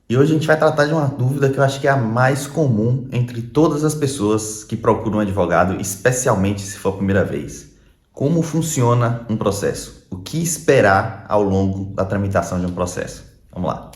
E hoje a gente vai tratar de uma dúvida que eu acho que é a mais comum entre todas as pessoas que procuram um advogado, especialmente se for a primeira vez. Como funciona um processo? O que esperar ao longo da tramitação de um processo? Vamos lá.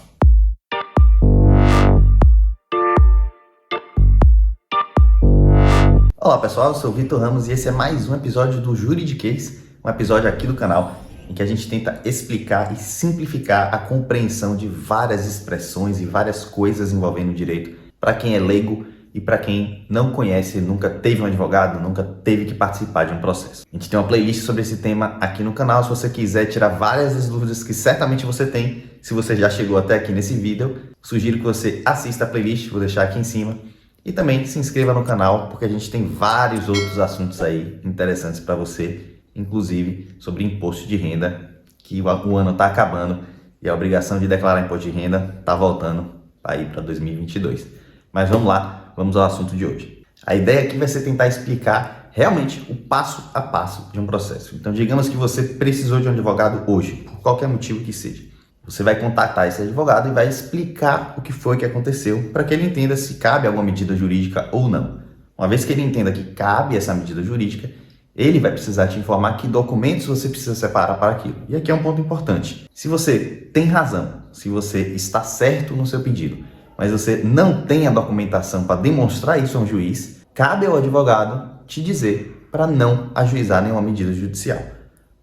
Olá pessoal, eu sou o Vitor Ramos e esse é mais um episódio do Juridiquês, um episódio aqui do canal em que a gente tenta explicar e simplificar a compreensão de várias expressões e várias coisas envolvendo o direito para quem é leigo e para quem não conhece, nunca teve um advogado, nunca teve que participar de um processo. A gente tem uma playlist sobre esse tema aqui no canal, se você quiser tirar várias das dúvidas que certamente você tem, se você já chegou até aqui nesse vídeo, sugiro que você assista a playlist, vou deixar aqui em cima. E também se inscreva no canal, porque a gente tem vários outros assuntos aí interessantes para você, inclusive sobre imposto de renda, que o ano está acabando e a obrigação de declarar imposto de renda está voltando aí para 2022. Mas vamos lá, vamos ao assunto de hoje. A ideia aqui vai ser tentar explicar realmente o passo a passo de um processo. Então, digamos que você precisou de um advogado hoje, por qualquer motivo que seja. Você vai contactar esse advogado e vai explicar o que foi que aconteceu para que ele entenda se cabe alguma medida jurídica ou não. Uma vez que ele entenda que cabe essa medida jurídica, ele vai precisar te informar que documentos você precisa separar para aquilo. E aqui é um ponto importante. Se você tem razão, se você está certo no seu pedido, mas você não tem a documentação para demonstrar isso a um juiz, cabe ao advogado te dizer para não ajuizar nenhuma medida judicial.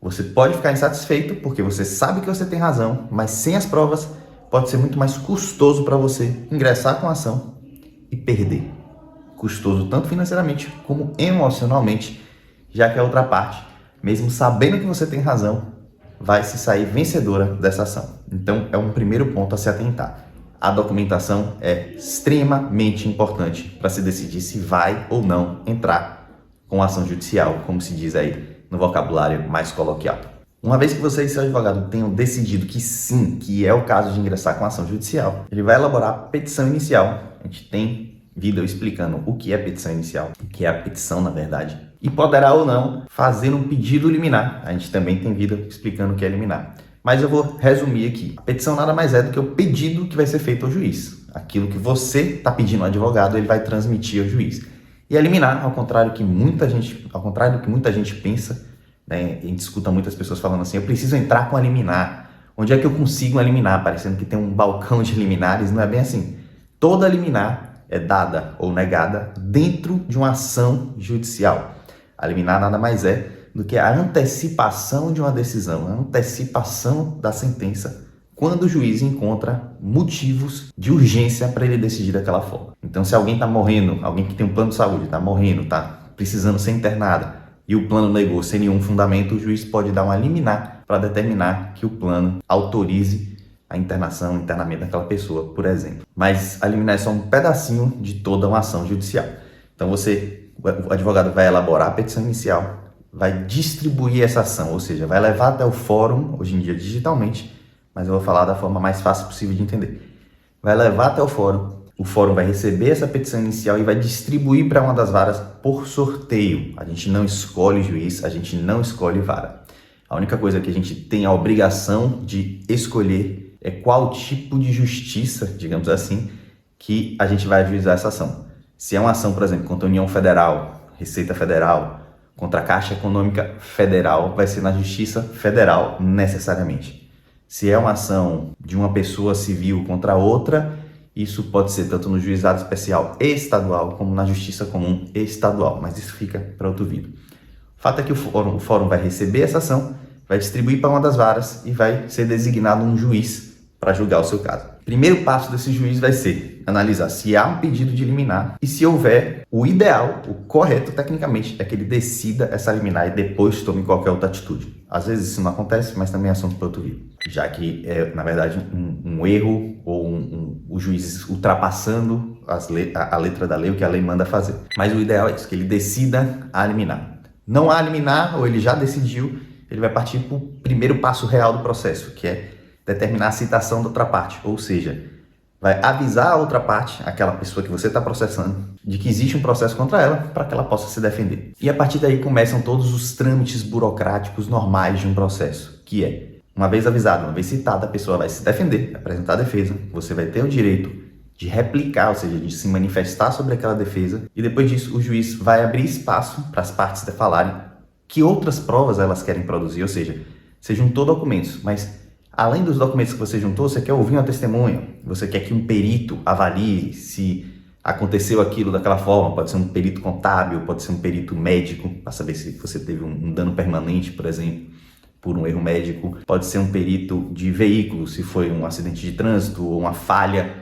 Você pode ficar insatisfeito porque você sabe que você tem razão, mas sem as provas pode ser muito mais custoso para você ingressar com a ação e perder. Custoso tanto financeiramente como emocionalmente, já que a outra parte, mesmo sabendo que você tem razão, vai se sair vencedora dessa ação. Então é um primeiro ponto a se atentar. A documentação é extremamente importante para se decidir se vai ou não entrar com a ação judicial, como se diz aí no vocabulário mais coloquial. Uma vez que você e seu advogado tenham decidido que sim, que é o caso de ingressar com a ação judicial, ele vai elaborar a petição inicial. A gente tem vídeo explicando o que é petição inicial, o que é a petição na verdade, e poderá ou não fazer um pedido liminar. A gente também tem vídeo explicando o que é liminar. Mas eu vou resumir aqui. A petição nada mais é do que o pedido que vai ser feito ao juiz. Aquilo que você está pedindo ao advogado, ele vai transmitir ao juiz. E a liminar, ao contrário do que muita gente pensa, né? A gente escuta muitas pessoas falando assim, eu preciso entrar com a liminar. Onde é que eu consigo a liminar? Parecendo que tem um balcão de liminares, não é bem assim. Toda liminar é dada ou negada dentro de uma ação judicial. A liminar nada mais é do que a antecipação de uma decisão, a antecipação da sentença, quando o juiz encontra motivos de urgência para ele decidir daquela forma. Então, se alguém está morrendo, alguém que tem um plano de saúde está morrendo, está precisando ser internada, e o plano negou sem nenhum fundamento, o juiz pode dar uma liminar para determinar que o plano autorize a internação, o internamento daquela pessoa, por exemplo. Mas a liminar é só um pedacinho de toda uma ação judicial. Então, o advogado vai elaborar a petição inicial, vai distribuir essa ação, ou seja, vai levar até o fórum, hoje em dia digitalmente, mas eu vou falar da forma mais fácil possível de entender. Vai levar até o fórum vai receber essa petição inicial e vai distribuir para uma das varas por sorteio. A gente não escolhe juiz, a gente não escolhe vara. A única coisa que a gente tem a obrigação de escolher é qual tipo de justiça, digamos assim, que a gente vai ajuizar essa ação. Se é uma ação, por exemplo, contra a União Federal, Receita Federal, contra a Caixa Econômica Federal, vai ser na Justiça Federal necessariamente. Se é uma ação de uma pessoa civil contra outra, isso pode ser tanto no juizado especial estadual como na justiça comum estadual, mas isso fica para outro vídeo. O fato é que o fórum vai receber essa ação, vai distribuir para uma das varas e vai ser designado um juiz para julgar o seu caso. Primeiro passo desse juiz vai ser analisar se há um pedido de liminar e se houver, o ideal, o correto tecnicamente, é que ele decida essa liminar e depois tome qualquer outra atitude. Às vezes isso não acontece, mas também é assunto para outro vídeo. Já que é, na verdade, um erro ou o juiz ultrapassando a letra da lei, o que a lei manda fazer. Mas o ideal é isso, que ele decida a liminar. Não há liminar, ou ele já decidiu, ele vai partir para o primeiro passo real do processo, que é determinar a citação da outra parte, ou seja, vai avisar a outra parte, aquela pessoa que você está processando, de que existe um processo contra ela para que ela possa se defender. E a partir daí começam todos os trâmites burocráticos normais de um processo, que é Uma vez avisado, uma vez citada, a pessoa vai se defender, apresentar a defesa, você vai ter o direito de replicar, ou seja, de se manifestar sobre aquela defesa, e depois disso o juiz vai abrir espaço para as partes falarem que outras provas elas querem produzir, ou seja, você juntou documentos, mas além dos documentos que você juntou, você quer ouvir uma testemunha, você quer que um perito avalie se aconteceu aquilo daquela forma, pode ser um perito contábil, pode ser um perito médico, para saber se você teve um dano permanente, por exemplo, por um erro médico, pode ser um perito de veículo, se foi um acidente de trânsito ou uma falha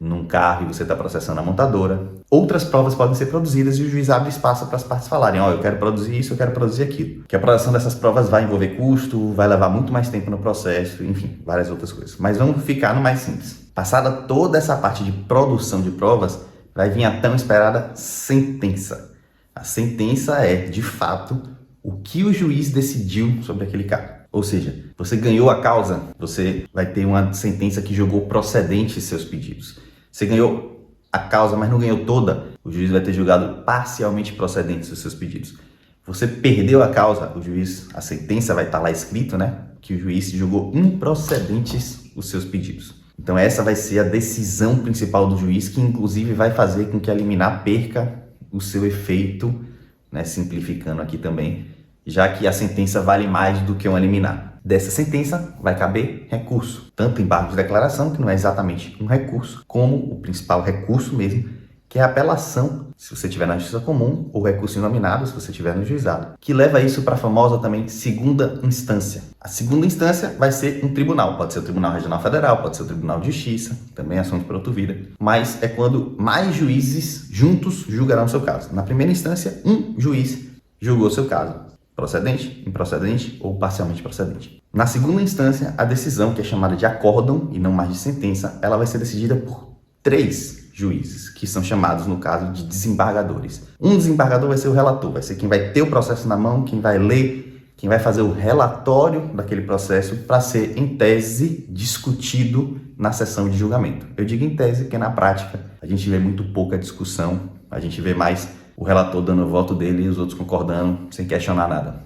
num carro e você está processando a montadora. Outras provas podem ser produzidas e o juiz abre espaço para as partes falarem, eu quero produzir isso, eu quero produzir aquilo. Que a produção dessas provas vai envolver custo, vai levar muito mais tempo no processo, enfim, várias outras coisas. Mas vamos ficar no mais simples. Passada toda essa parte de produção de provas, vai vir a tão esperada sentença. A sentença é, de fato, o que o juiz decidiu sobre aquele caso. Ou seja, você ganhou a causa, você vai ter uma sentença que julgou procedentes seus pedidos. Você ganhou a causa, mas não ganhou toda, o juiz vai ter julgado parcialmente procedentes os seus pedidos. Você perdeu a causa, a sentença vai estar lá escrito, que o juiz julgou improcedentes os seus pedidos. Então essa vai ser a decisão principal do juiz, que inclusive vai fazer com que a liminar perca o seu efeito, simplificando aqui também, já que a sentença vale mais do que uma liminar. Dessa sentença vai caber recurso, tanto embargo de declaração, que não é exatamente um recurso, como o principal recurso mesmo, que é a apelação, se você estiver na justiça comum, ou recurso inominado, se você estiver no juizado, que leva isso para a famosa também segunda instância. A segunda instância vai ser um tribunal, pode ser o Tribunal Regional Federal, pode ser o Tribunal de Justiça, também ações por autovida, mas é quando mais juízes juntos julgarão o seu caso. Na primeira instância, um juiz julgou o seu caso, procedente, improcedente ou parcialmente procedente. Na segunda instância, a decisão, que é chamada de acórdão e não mais de sentença, ela vai ser decidida por 3 juízes, que são chamados, no caso, de desembargadores. Um desembargador vai ser o relator, vai ser quem vai ter o processo na mão, quem vai ler, quem vai fazer o relatório daquele processo para ser, em tese, discutido na sessão de julgamento. Eu digo em tese porque, na prática, a gente vê muito pouca discussão, a gente vê mais o relator dando o voto dele e os outros concordando, sem questionar nada.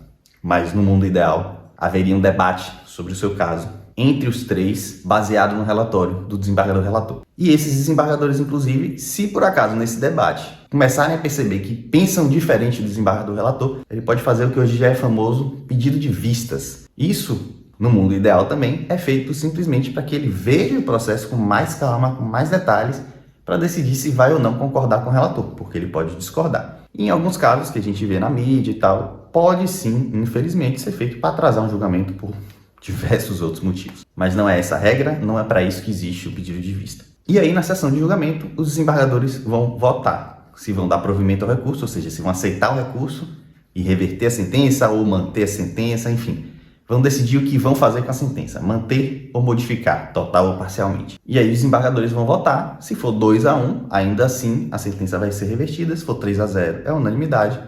Mas, no mundo ideal, haveria um debate sobre o seu caso entre os 3, baseado no relatório do desembargador relator. E esses desembargadores, inclusive, se por acaso nesse debate começarem a perceber que pensam diferente do desembargador relator, ele pode fazer o que hoje já é famoso pedido de vistas. Isso, no mundo ideal também, é feito simplesmente para que ele veja o processo com mais calma, com mais detalhes, para decidir se vai ou não concordar com o relator, porque ele pode discordar. E em alguns casos que a gente vê na mídia e tal, pode sim, infelizmente, ser feito para atrasar um julgamento por diversos outros motivos. Mas não é essa a regra, não é para isso que existe o pedido de vista. E aí, na sessão de julgamento, os desembargadores vão votar se vão dar provimento ao recurso, ou seja, se vão aceitar o recurso e reverter a sentença ou manter a sentença, enfim. Vão decidir o que vão fazer com a sentença, manter ou modificar, total ou parcialmente. E aí os desembargadores vão votar, se for 2-1, ainda assim a sentença vai ser revertida, se for 3-0 é unanimidade,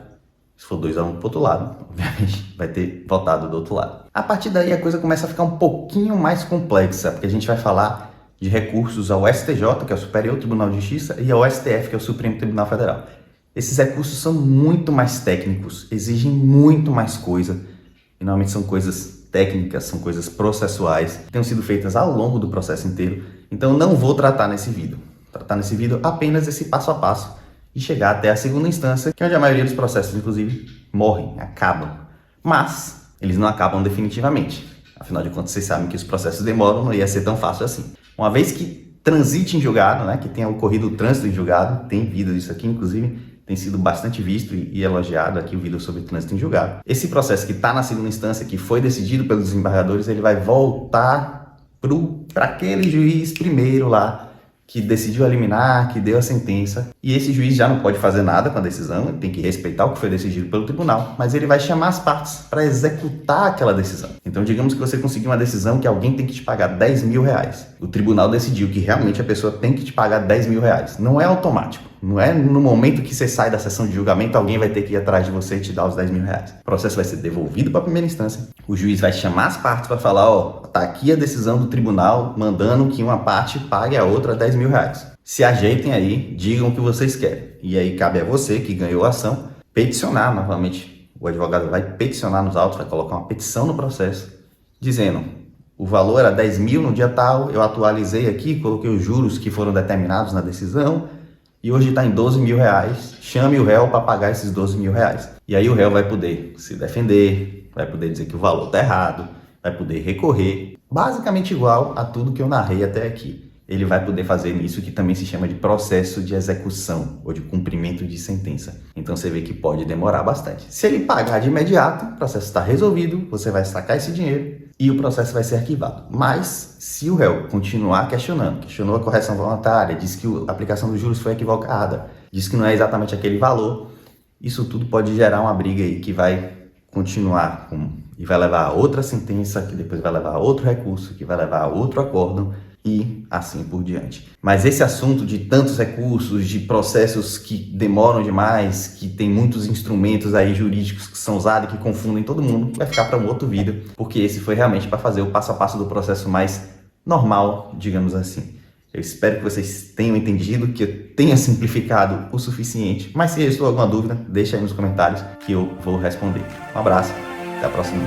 se for 2-1 pro outro lado, obviamente vai ter votado do outro lado. A partir daí a coisa começa a ficar um pouquinho mais complexa, porque a gente vai falar de recursos ao STJ, que é o Superior Tribunal de Justiça, e ao STF, que é o Supremo Tribunal Federal. Esses recursos são muito mais técnicos, exigem muito mais coisa, e normalmente são coisas técnicas, são coisas processuais, que tenham sido feitas ao longo do processo inteiro. Então eu não vou tratar nesse vídeo. Tratar nesse vídeo apenas esse passo a passo e chegar até a segunda instância, que é onde a maioria dos processos, inclusive, morrem, acabam. Mas eles não acabam definitivamente. Afinal de contas, vocês sabem que os processos demoram, não ia ser tão fácil assim. Uma vez que transite em julgado, que tenha ocorrido o trânsito em julgado, tem vídeo disso aqui, inclusive, tem sido bastante visto e elogiado aqui o vídeo sobre trânsito em julgado. Esse processo que está na segunda instância, que foi decidido pelos desembargadores, ele vai voltar para aquele juiz primeiro lá, que decidiu eliminar, que deu a sentença, e esse juiz já não pode fazer nada com a decisão, ele tem que respeitar o que foi decidido pelo tribunal, mas ele vai chamar as partes para executar aquela decisão. Então, digamos que você conseguiu uma decisão que alguém tem que te pagar 10 mil reais. O tribunal decidiu que realmente a pessoa tem que te pagar 10 mil reais. Não é automático. Não é no momento que você sai da sessão de julgamento, alguém vai ter que ir atrás de você e te dar os 10 mil reais. O processo vai ser devolvido para a primeira instância. O juiz vai chamar as partes para falar, tá aqui a decisão do tribunal mandando que uma parte pague a outra 10 mil reais. Se ajeitem aí, digam o que vocês querem. E aí cabe a você, que ganhou a ação, peticionar novamente. O advogado vai peticionar nos autos, vai colocar uma petição no processo, dizendo, o valor era 10 mil no dia tal, eu atualizei aqui, coloquei os juros que foram determinados na decisão e hoje está em 12 mil reais. Chame o réu para pagar esses 12 mil reais. E aí o réu vai poder se defender, vai poder dizer que o valor está errado, vai poder recorrer, basicamente igual a tudo que eu narrei até aqui. Ele vai poder fazer isso que também se chama de processo de execução ou de cumprimento de sentença. Então você vê que pode demorar bastante. Se ele pagar de imediato, o processo está resolvido, você vai sacar esse dinheiro e o processo vai ser arquivado. Mas se o réu continuar questionou a correção voluntária, disse que a aplicação dos juros foi equivocada, disse que não é exatamente aquele valor, isso tudo pode gerar uma briga aí que vai continuar e vai levar a outra sentença, que depois vai levar a outro recurso, que vai levar a outro acórdão, e assim por diante. Mas esse assunto de tantos recursos, de processos que demoram demais, que tem muitos instrumentos aí jurídicos que são usados e que confundem todo mundo, vai ficar para um outro vídeo, porque esse foi realmente para fazer o passo a passo do processo mais normal, digamos assim. Eu espero que vocês tenham entendido, que eu tenha simplificado o suficiente, mas se restou alguma dúvida, deixa aí nos comentários que eu vou responder. Um abraço, até a próxima.